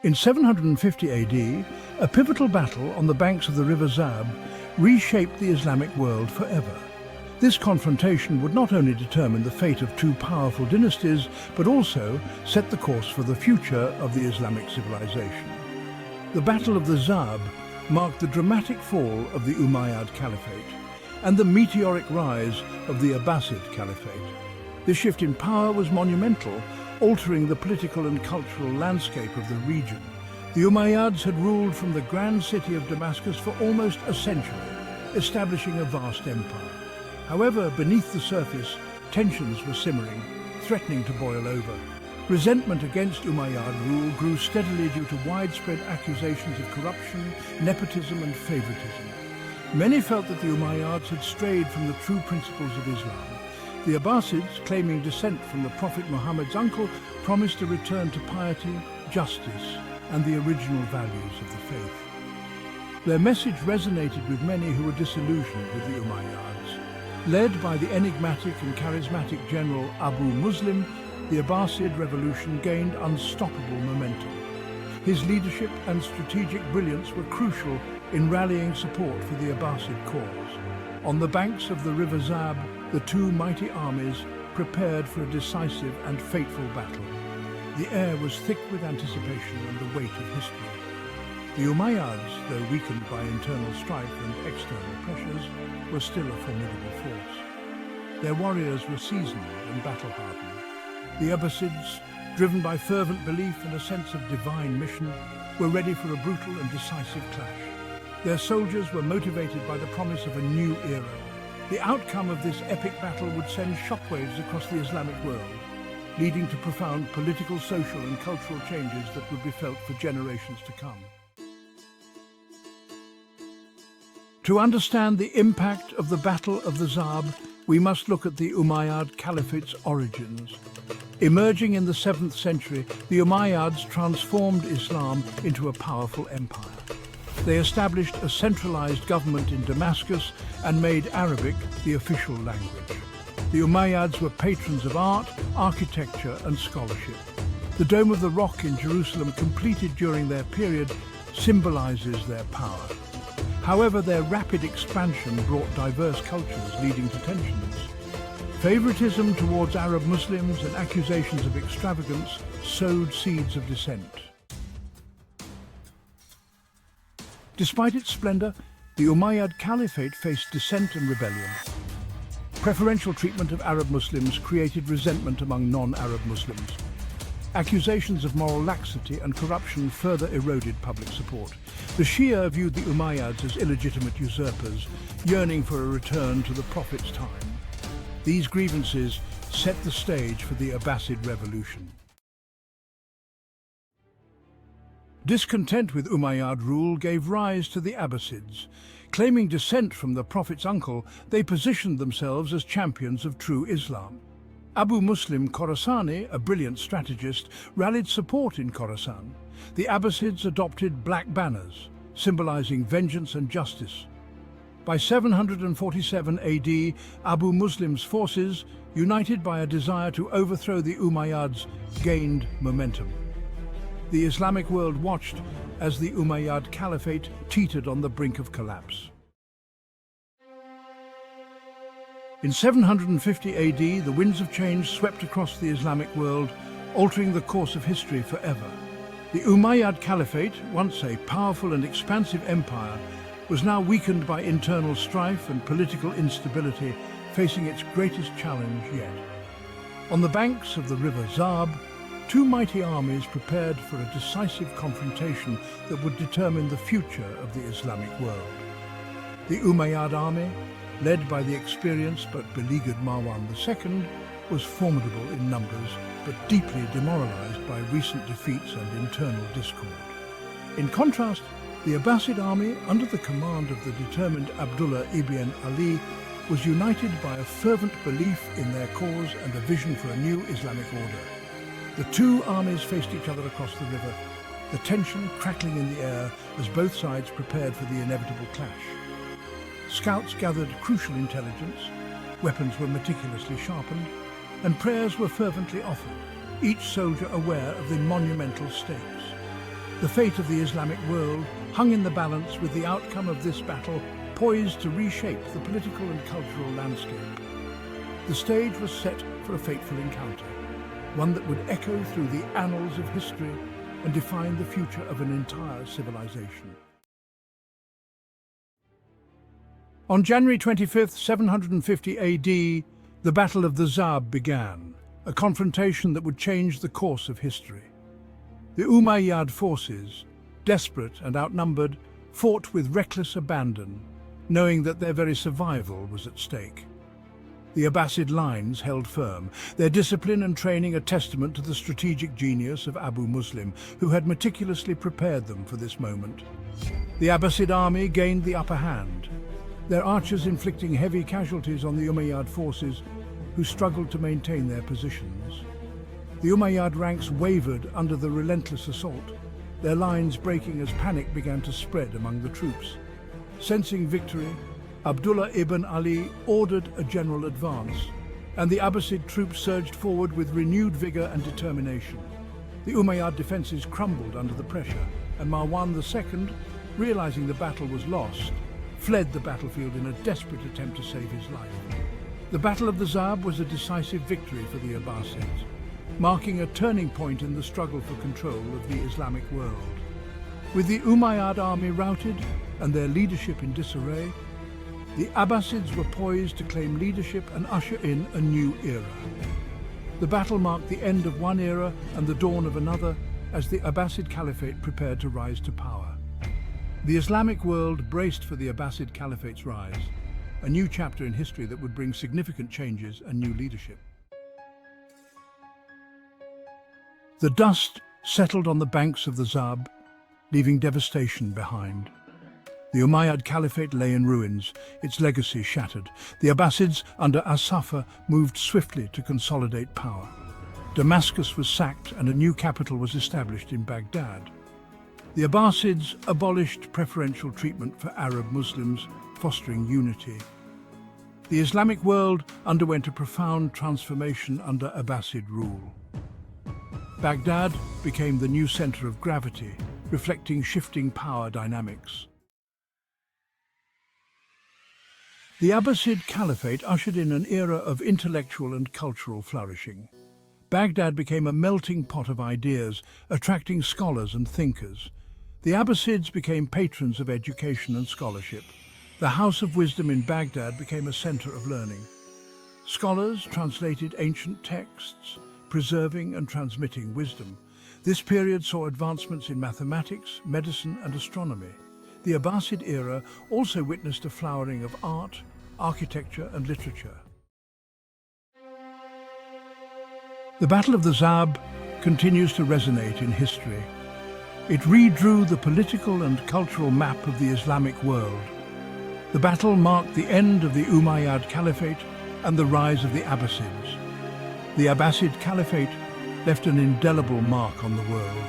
In 750 AD, a pivotal battle on the banks of the river Zab reshaped the Islamic world forever. This confrontation would not only determine the fate of two powerful dynasties, but also set the course for the future of the Islamic civilization. The Battle of the Zab marked the dramatic fall of the Umayyad Caliphate and the meteoric rise of the Abbasid Caliphate. This shift in power was monumental, altering the political and cultural landscape of the region. The Umayyads had ruled from the grand city of Damascus for almost a century, establishing a vast empire. However, beneath the surface, tensions were simmering, threatening to boil over. Resentment against Umayyad rule grew steadily due to widespread accusations of corruption, nepotism and favoritism. Many felt that the Umayyads had strayed from the true principles of Islam. The Abbasids, claiming descent from the Prophet Muhammad's uncle, promised a return to piety, justice and the original values of the faith. Their message resonated with many who were disillusioned with the Umayyads. Led by the enigmatic and charismatic general Abu Muslim, the Abbasid Revolution gained unstoppable momentum. His leadership and strategic brilliance were crucial in rallying support for the Abbasid cause. On the banks of the river Zab, the two mighty armies prepared for a decisive and fateful battle. The air was thick with anticipation and the weight of history. The Umayyads, though weakened by internal strife and external pressures, were still a formidable force. Their warriors were seasoned and battle-hardened. The Abbasids, driven by fervent belief and a sense of divine mission, were ready for a brutal and decisive clash. Their soldiers were motivated by the promise of a new era. The outcome of this epic battle would send shockwaves across the Islamic world, leading to profound political, social and cultural changes that would be felt for generations to come. To understand the impact of the Battle of the Zab, we must look at the Umayyad Caliphate's origins. Emerging in the 7th century, the Umayyads transformed Islam into a powerful empire. They established a centralized government in Damascus and made Arabic the official language. The Umayyads were patrons of art, architecture and scholarship. The Dome of the Rock in Jerusalem, completed during their period, symbolizes their power. However, their rapid expansion brought diverse cultures, leading to tensions. Favoritism towards Arab Muslims and accusations of extravagance sowed seeds of dissent. Despite its splendor, the Umayyad Caliphate faced dissent and rebellion. Preferential treatment of Arab Muslims created resentment among non-Arab Muslims. Accusations of moral laxity and corruption further eroded public support. The Shia viewed the Umayyads as illegitimate usurpers, yearning for a return to the Prophet's time. These grievances set the stage for the Abbasid Revolution. Discontent with Umayyad rule gave rise to the Abbasids. Claiming descent from the Prophet's uncle, they positioned themselves as champions of true Islam. Abu Muslim Khorasani, a brilliant strategist, rallied support in Khorasan. The Abbasids adopted black banners, symbolizing vengeance and justice. By 747 AD, Abu Muslim's forces, united by a desire to overthrow the Umayyads, gained momentum. The Islamic world watched as the Umayyad Caliphate teetered on the brink of collapse. In 750 AD, the winds of change swept across the Islamic world, altering the course of history forever. The Umayyad Caliphate, once a powerful and expansive empire, was now weakened by internal strife and political instability, facing its greatest challenge yet. On the banks of the river Zab, two mighty armies prepared for a decisive confrontation that would determine the future of the Islamic world. The Umayyad army, led by the experienced but beleaguered Marwan II, was formidable in numbers but deeply demoralized by recent defeats and internal discord. In contrast, the Abbasid army, under the command of the determined Abdullah ibn Ali, was united by a fervent belief in their cause and a vision for a new Islamic order. The two armies faced each other across the river, the tension crackling in the air as both sides prepared for the inevitable clash. Scouts gathered crucial intelligence, weapons were meticulously sharpened, and prayers were fervently offered, each soldier aware of the monumental stakes. The fate of the Islamic world hung in the balance, with the outcome of this battle poised to reshape the political and cultural landscape. The stage was set for a fateful encounter, one that would echo through the annals of history and define the future of an entire civilization. On January 25, 750 AD, the Battle of the Zab began, a confrontation that would change the course of history. The Umayyad forces, desperate and outnumbered, fought with reckless abandon, knowing that their very survival was at stake. The Abbasid lines held firm, their discipline and training a testament to the strategic genius of Abu Muslim, who had meticulously prepared them for this moment. The Abbasid army gained the upper hand, their archers inflicting heavy casualties on the Umayyad forces, who struggled to maintain their positions. The Umayyad ranks wavered under the relentless assault, their lines breaking as panic began to spread among the troops. Sensing victory, Abdullah ibn Ali ordered a general advance, and the Abbasid troops surged forward with renewed vigor and determination. The Umayyad defenses crumbled under the pressure, and Marwan II, realizing the battle was lost, fled the battlefield in a desperate attempt to save his life. The Battle of the Zab was a decisive victory for the Abbasids, marking a turning point in the struggle for control of the Islamic world. With the Umayyad army routed and their leadership in disarray, the Abbasids were poised to claim leadership and usher in a new era. The battle marked the end of one era and the dawn of another as the Abbasid Caliphate prepared to rise to power. The Islamic world braced for the Abbasid Caliphate's rise, a new chapter in history that would bring significant changes and new leadership. The dust settled on the banks of the Zab, leaving devastation behind. The Umayyad Caliphate lay in ruins, its legacy shattered. The Abbasids, under as-Saffah, moved swiftly to consolidate power. Damascus was sacked and a new capital was established in Baghdad. The Abbasids abolished preferential treatment for Arab Muslims, fostering unity. The Islamic world underwent a profound transformation under Abbasid rule. Baghdad became the new center of gravity, reflecting shifting power dynamics. The Abbasid Caliphate ushered in an era of intellectual and cultural flourishing. Baghdad became a melting pot of ideas, attracting scholars and thinkers. The Abbasids became patrons of education and scholarship. The House of Wisdom in Baghdad became a center of learning. Scholars translated ancient texts, preserving and transmitting wisdom. This period saw advancements in mathematics, medicine, and astronomy. The Abbasid era also witnessed a flowering of art, architecture, and literature. The Battle of the Zab continues to resonate in history. It redrew the political and cultural map of the Islamic world. The battle marked the end of the Umayyad Caliphate and the rise of the Abbasids. The Abbasid Caliphate left an indelible mark on the world.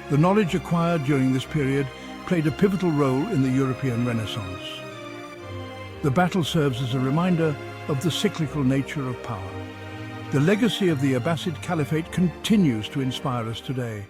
The knowledge acquired during this period played a pivotal role in the European Renaissance. The battle serves as a reminder of the cyclical nature of power. The legacy of the Abbasid Caliphate continues to inspire us today.